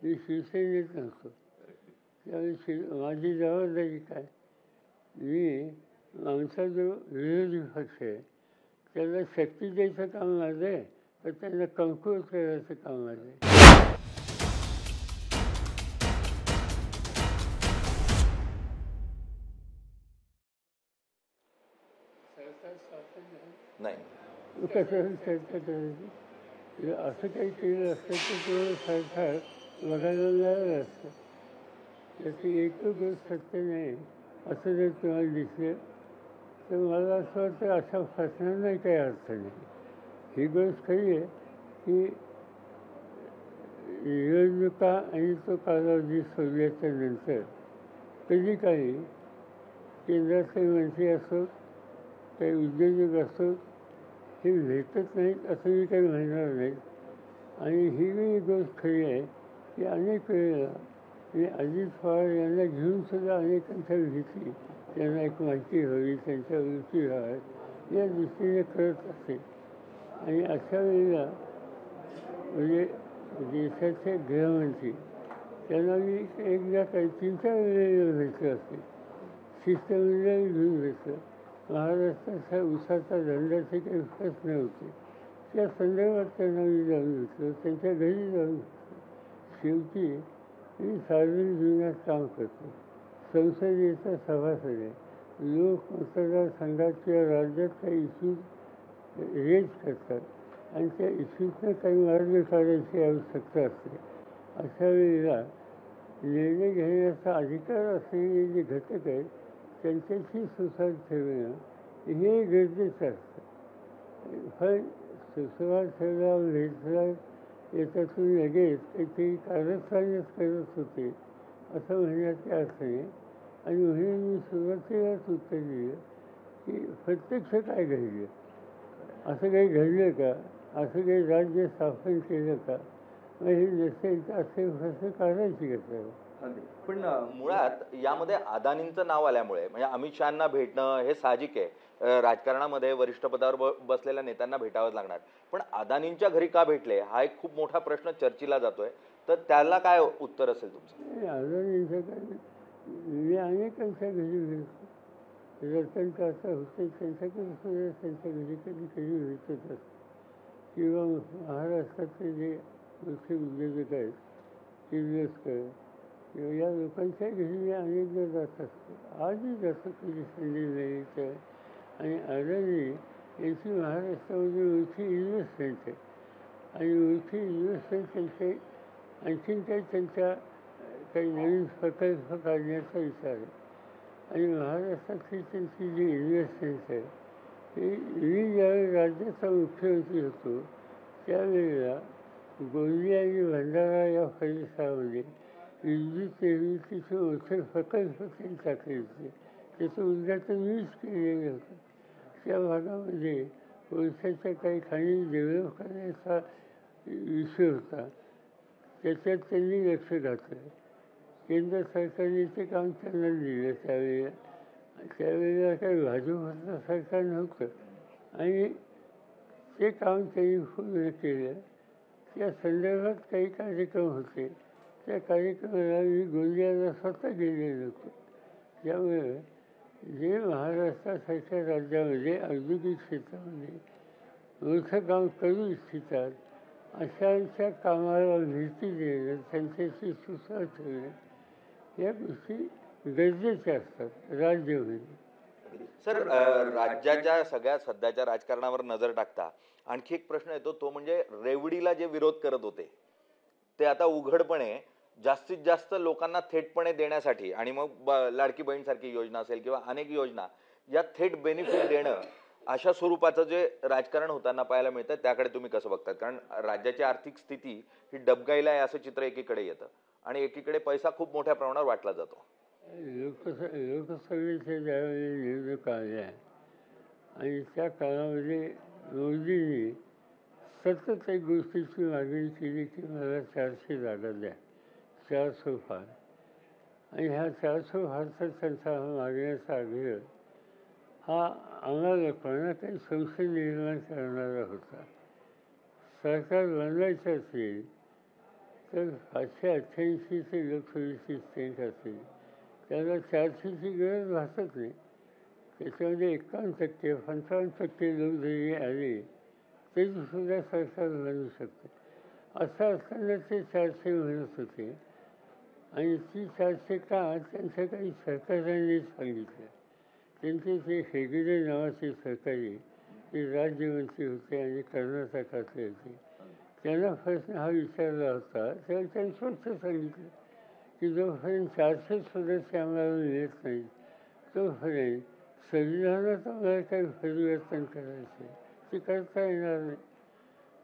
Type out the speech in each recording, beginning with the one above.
मी शिवसेनेत नव्हतो. त्यावेळी माझी जबाबदारी काय, मी आमचा जो विरोधी पक्ष आहे त्याला शक्ती द्यायचं काम माझं आहे, तर त्यांना कमकुवत करायचं काम माझं आहे. नाही कसं चर्चा करायची, असं काही केलं असतं तर तेवढं सरकार बघायला मिळालं असतं. त्याची एक गोष्ट सत्य नाही असं जर तुम्हाला दिसलं तर मला असं वाटतं अशा फसणार नाही, काही अर्थ नाही. ही गोष्ट खरी आहे की निवडणुका आणि तो कालावधी सोडल्याच्या नंतर कधी काही केंद्राचे मंत्री असोत, काही उद्योजक असोत, हे भेटत नाहीत असं मी काही म्हणणार नाही. आणि ही एक गोष्ट खरी आहे की अनेक वेळेला मी अजित पवार यांना घेऊनसुद्धा अनेकांच्या भेटी, त्यांना एक माहिती हवी, त्यांच्या वृत्ती व्हाव्यात या दृष्टीने करत असते. आणि अशा वेळेला म्हणजे देशाचे गृहमंत्री त्यांना मी एकदा काही 3-4 वेळेला भेटलं असते. शिष्टमंडळी घेऊन भेटलं. महाराष्ट्राच्या उसाचा धंद्याचे काही प्रश्न होते, त्या संदर्भात त्यांना मी जाऊन भेटलो, त्यांच्या घरी जाऊन भेटलो. शेवटी मी सार्वजनिक जीवनात काम करतो, संसदेचा सभासद आहे. लोक मतदारसंघात किंवा राज्यात काही इश्यूज रेज करतात आणि त्या इश्यूजनं काही मार्ग काढायची आवश्यकता असते. अशा वेळेला निर्णय घेण्याचा अधिकार असलेले जे घटक आहेत त्यांच्याशी सुसंवाद ठेवणं हे गरजेचं असतं. पण सुसंवाद ठेवला, भेटला, याच्यातून लगेच काहीतरी कारस्थानच करत होते असं म्हणण्यात काही अर्थ नाही. आणि म्हणून मी सुरुवातीलाच उत्तर दिलं की प्रत्यक्ष काय घडलं, असं काही घडलं का, असं काही राज्य स्थापन केलं का, मग हे नसेल तर असे प्रश्न काढायची कसं. पण मुळात यामध्ये अदानींचं नाव आल्यामुळे म्हणजे अमित शहाना भेटणं हे साहजिक आहे. राजकारणामध्ये वरिष्ठ पदावर बसलेल्या नेत्यांना भेटावंच लागणार. पण अदानींच्या घरी का भेटले हा एक खूप मोठा प्रश्न चर्चेला जातोय. तर त्याला काय उत्तर असेल तुमचं? अदानींच्या घरी मी अनेकांच्या घरी भेटतो. रतन टाटा होते त्यांच्याकडे सुद्धा त्यांच्या घरी कधी कधी भेटत असतो. किंवा महाराष्ट्रातले जे मुख्य उद्योजक आहेत किर्लोस्कर किंवा या लोकांच्या घरी मी अनेकदा जात असतो. आजही जातो कधी संधी मिळाली तर. आणि अदानी यांची महाराष्ट्रामध्ये मोठी इन्व्हेस्टमेंट आहे आणि मोठी इन्व्हेस्टमेंट त्यांचे आणखीन काही त्यांच्या काही नवीन प्रकल्प काढण्याचा विचार आहे. आणि महाराष्ट्रातली त्यांची जी इन्व्हेस्टमेंट आहे ती मी ज्यावेळी राज्याचा मुख्यमंत्री होतो त्यावेळेला गोंदिया आणि भंडारा या परिसरामध्ये विद्युत निर्मितीचे मोठे प्रकल्प त्यांनी टाकले होते. त्याचं उद्घाटन मीच केलेलं होतं. त्या भागामध्ये कोळशाच्या काही खाणी डेव्हलप करण्याचा विषय होता, त्याच्यात त्यांनी लक्ष घातलं. केंद्र सरकारने ते काम त्यांना दिलं त्यावेळेला. त्यावेळेला काही भाजपचं सरकार नव्हतं आणि ते काम त्यांनी पूर्ण केलं. त्या संदर्भात काही कार्यक्रम होते, त्या कार्यक्रमाला मी गोंदियाला स्वतः गेलेलो होतो. त्यामुळे जे महाराष्ट्रासारख्या राज्यामध्ये औद्योगिक क्षेत्रामध्ये मोठं काम करू इच्छितात अशांच्या कामाला भेटी देणं, त्यांच्याशी सुसंवाद ठेवणं या गोष्टी गरजेच्या असतात राज्यामध्ये. सर, राज्याच्या सगळ्या सध्याच्या राजकारणावर नजर टाकता आणखी एक प्रश्न येतो, तो म्हणजे रेवडीला जे विरोध करत होते ते आता उघडपणे जास्तीत जास्त लोकांना थेटपणे देण्यासाठी आणि मग लाडकी बहीण सारखी योजना असेल किंवा अनेक योजना या थेट बेनिफिट देणं अशा स्वरूपाचं जे राजकारण होताना पाहायला मिळतं, त्याकडे तुम्ही कसं बघतात? कारण राज्याची आर्थिक स्थिती ही डबघाईला आहे असं चित्र एकीकडे येतं आणि एकीकडे पैसा खूप मोठ्या प्रमाणावर वाटला जातो. लोकसभेच्या ज्यावेळी निवडणूक आल्या आणि त्या काळामध्ये मोदींनी सतत एक गोष्टीची मागणी केली की मला 400 जागा द्या, 400 फार. आणि ह्या 400 फारचा त्यांचा मागण्याचा आग्रह हा आम्हाला कोणा काही संशय निर्माण करणारा होता. सरकार बनवायचं असेल तर 588चे लोकसभेची स्ट्रेंथ असेल त्याला 400ची गरज भासत नाही. त्याच्यामध्ये 51% 55% लोक जरी आले तरी सुद्धा सरकार बनू शकते. असं असताना ते 400 म्हणत होते. आणि ती 400 का त्यांच्या काही सरकारांनी सांगितलं. त्यांचे ते हेगडे नावाचे सरकारी ते राज्यमंत्री होते आणि कर्नाटकातले होते. त्यांना प्रश्न हा विचारला होता तेव्हा त्यांनी स्वच्छ सांगितलं की जोपर्यंत 400 सदस्य आम्हाला मिळत नाही तोपर्यंत संविधानात आम्हाला काही परिवर्तन करायचे ते करता येणार नाही.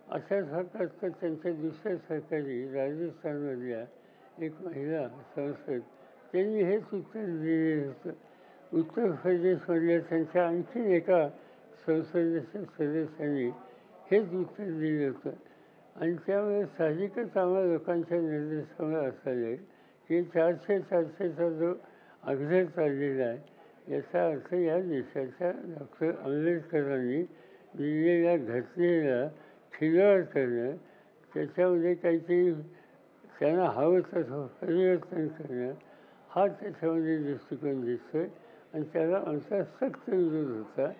अशा प्रकारचं त्यांच्या दुसऱ्या सरकारी राजस्थानमधल्या एक महिला संसद त्यांनी हेच उत्तर दिले होतं. उत्तर प्रदेशमधल्या त्यांच्या आणखीन एका संसदेच्या सदस्यांनी हेच उत्तर दिलं होतं. आणि त्यामुळे साहजिकच आम्हाला लोकांच्या निर्देशामुळे असायला की 400चा जो आग्रह चाललेला आहे याचा अर्थ या देशाच्या डॉक्टर आंबेडकरांनी दिलेल्या घटनेला खिलवाड करणं, त्याच्यामध्ये काहीतरी त्यांना हवं तसं परिवर्तन करणं हा त्याच्यामध्ये दृष्टिकोन दिसतोय. आणि त्याला आमचा सक्त विरोध होता.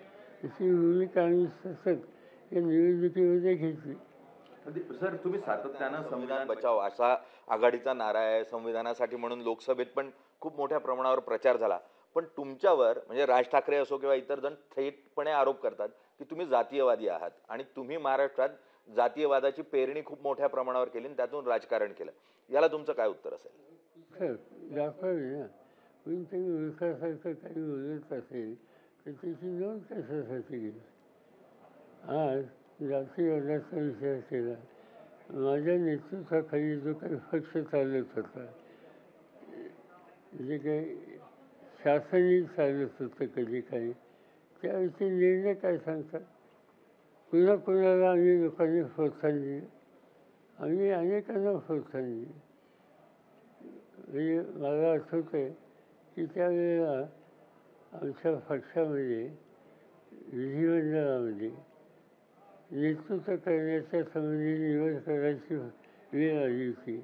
अशी भूमिका आम्ही सतत या निवडणुकीमध्ये घेतली. सर, तुम्ही सातत्यानं संविधान बचाव असा आघाडीचा नारा आहे, संविधानासाठी म्हणून लोकसभेत पण खूप मोठ्या प्रमाणावर प्रचार झाला. पण तुमच्यावर म्हणजे राज ठाकरे असो किंवा इतर जण थेटपणे आरोप करतात की तुम्ही जातीयवादी आहात आणि तुम्ही महाराष्ट्रात जातीयवादाची पेरणी खूप मोठ्या प्रमाणावर केली आणि त्यातून राजकारण केलं. याला तुमचं काय उत्तर असेल? सर दाखवावे ना. पण ते मूर्खासारखं काही बोलत असेल तर त्याची नोंद कशासाठी घेईल. आज जातीवादाचा विचार केला. माझ्या नेतृत्वाखाली जो काही पक्ष चालत होता, जे काही शासनही चालत होतं कधी काही, त्यावेळेचे निर्णय काय सांगतात. पुन्हा कुणाला आम्ही लोकांनी प्रोत्साहन दिलं. आम्ही अनेकांना प्रोत्साहन दिलं. म्हणजे मला आठवतं आहे की त्यावेळेला आमच्या पक्षामध्ये विधिमंडळामध्ये नेतृत्व करण्याच्या संबंधी निवड करायची वेळ आली होती.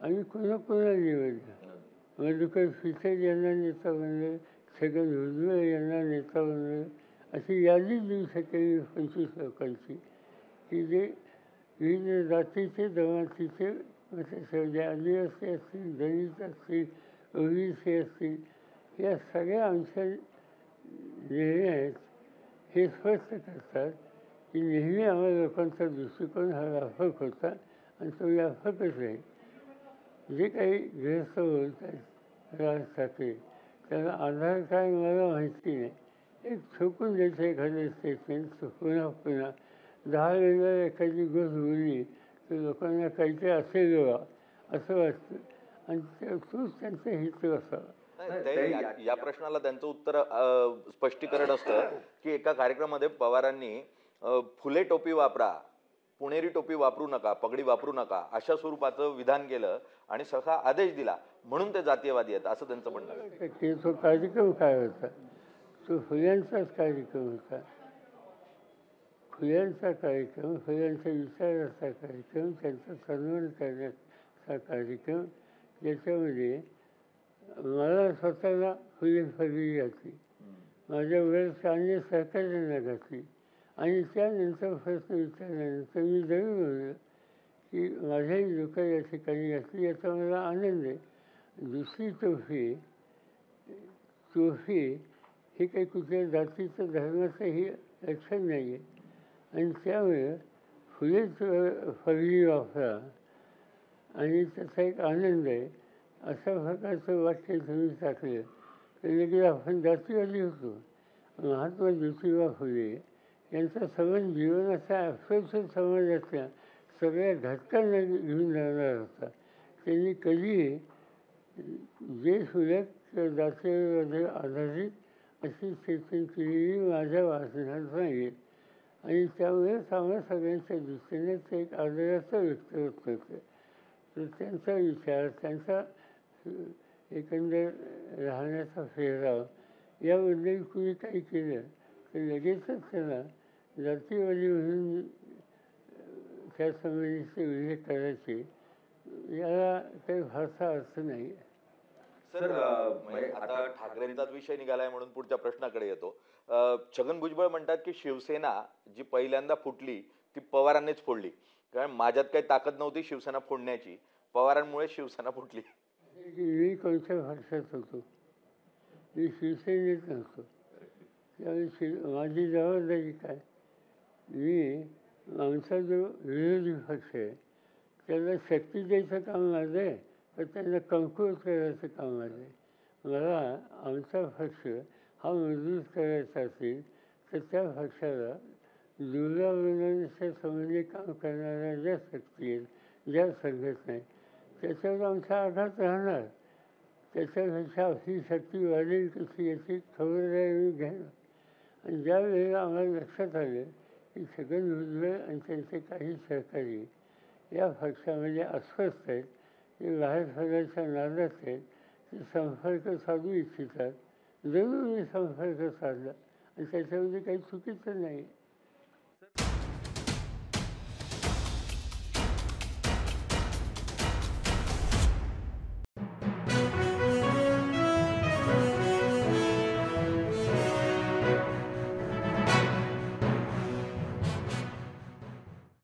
आम्ही कोणाकोणाला निवडलं. मधुकर पिचड यांना नेता बनलं, छगन भुजबळ यांना नेता बनलं. अशी यादी देऊ शकेल 25 लोकांची की जे विविध जातीचे जमातीचे त्याच्यामध्ये आदिवासी असतील, दलित असतील, ओबीसी असतील, या सगळ्या आमच्या निर्णय आहेत हे स्पष्ट करतात की नेहमी आम्हाला लोकांचा दृष्टिकोन हा व्यापक होता आणि तो व्यापकच आहे. जे काही गृहस्थ बोलत आहेत राज ठाकरे त्याला आधार काय मला माहिती नाही. एक ठोकून द्यायचं एखादं स्टेटमेंट पुन्हा पुन्हा 10 वेळेला एखादी गोष्ट बोलली तर लोकांना काहीतरी असेल असं वाटतं आणि तोच त्यांचा हेतू असावा. या प्रश्नाला त्यांचं उत्तर स्पष्टीकरण असतं की एका कार्यक्रमामध्ये पवारांनी फुले टोपी वापरा, पुणेरी टोपी वापरू नका, पगडी वापरू नका अशा स्वरूपाचं विधान केलं आणि सखा आदेश दिला म्हणून ते जातीयवादी आहेत असं त्यांचं म्हणणं आहे. तो कार्यक्रम काय होता. तो फुल्यांचाच कार्यक्रम होता. फुल्यांचा कार्यक्रम, फुल्यांच्या विचाराचा कार्यक्रम, त्यांचा सन्मान करण्याचा कार्यक्रम, ज्याच्यामध्ये मला स्वतःला फुले पदवी घातली, माझ्या वरच्या अन्य सहकार्यांना घातली. आणि त्यानंतर प्रश्न विचारल्यानंतर मी जरूर म्हणलं की माझ्याही लोक या ठिकाणी घातली याचा मला आनंद आहे. दुसरी तोफी हे काही कुठल्या जातीचं धर्माचंही लक्षण नाही आहे. आणि त्यामुळे फुलेच पदवी वापरा आणि त्याचा एक आनंद आहे अशा प्रकारचं वाक्य तुम्ही टाकलं तर लगेच आपण जातीवादी होतो. महात्मा ज्योतिबा फुले यांचा संबंध जीवनाच्या अक्षरशः समाजातल्या सगळ्या घटकांना घेऊन जाणार होता. त्यांनी कधीही जे सुलभ जातीवर आधारित अशी स्टेटमेंट केलेली माझ्या वाचनात नाही. आणि त्यामुळेच आम्हाला सगळ्यांच्या दृष्टीने ते एक आदराचं व्यक्त होत होतं. तर त्यांचा विचार, त्यांचा एकंदर राहण्याचा फेराव याबद्दल कुणी काही केलं तर लगेचच त्यांना जातीवादी म्हणून त्या संबंधीचे उल्लेख करायचे याला काही फारसा अर्थ नाही आहे. सर म्हणजे आता ठाकरेंचाच विषय निघालाय म्हणून पुढच्या प्रश्नाकडे येतो. छगन भुजबळ म्हणतात की शिवसेना जी पहिल्यांदा फुटली ती पवारांनीच फोडली, कारण माझ्यात काही ताकद नव्हती शिवसेना फोडण्याची, पवारांमुळे शिवसेना फुटली. मी कोणत्या भाषेत होतो, मी शिवसेनेत नव्हतो. त्यावेळी माझी जबाबदारी काय, मी आमचा जो विरोधी पक्ष आहे त्याला शक्ती द्यायचं काम माझं आहे, तर त्यांना कमकुवत करायचं काम माझं आहे. मला आमचा पक्ष हा मजबूत करायचा असेल तर त्या पक्षाला दुर्गावरणाच्या संबंधी काम करणाऱ्या ज्या शक्ती आहेत, ज्या संघटना आहेत, त्याच्यावर आमचा आघात राहणार. त्याच्यापेक्षा आपली शक्ती वाढेल कशी याची खबरदारी मी घेणार. आणि ज्या वेळेला आम्हाला लक्षात आलं की छगन भुजबळ आणि त्यांचे काही सहकारी या पक्षामध्ये अस्वस्थ आहेत, ते बाहेर पडायच्या नादात आहेत, ते संपर्क साधू इच्छितात, जरूर मी संपर्क साधला आणि त्याच्यामध्ये काही चुकीचं नाही.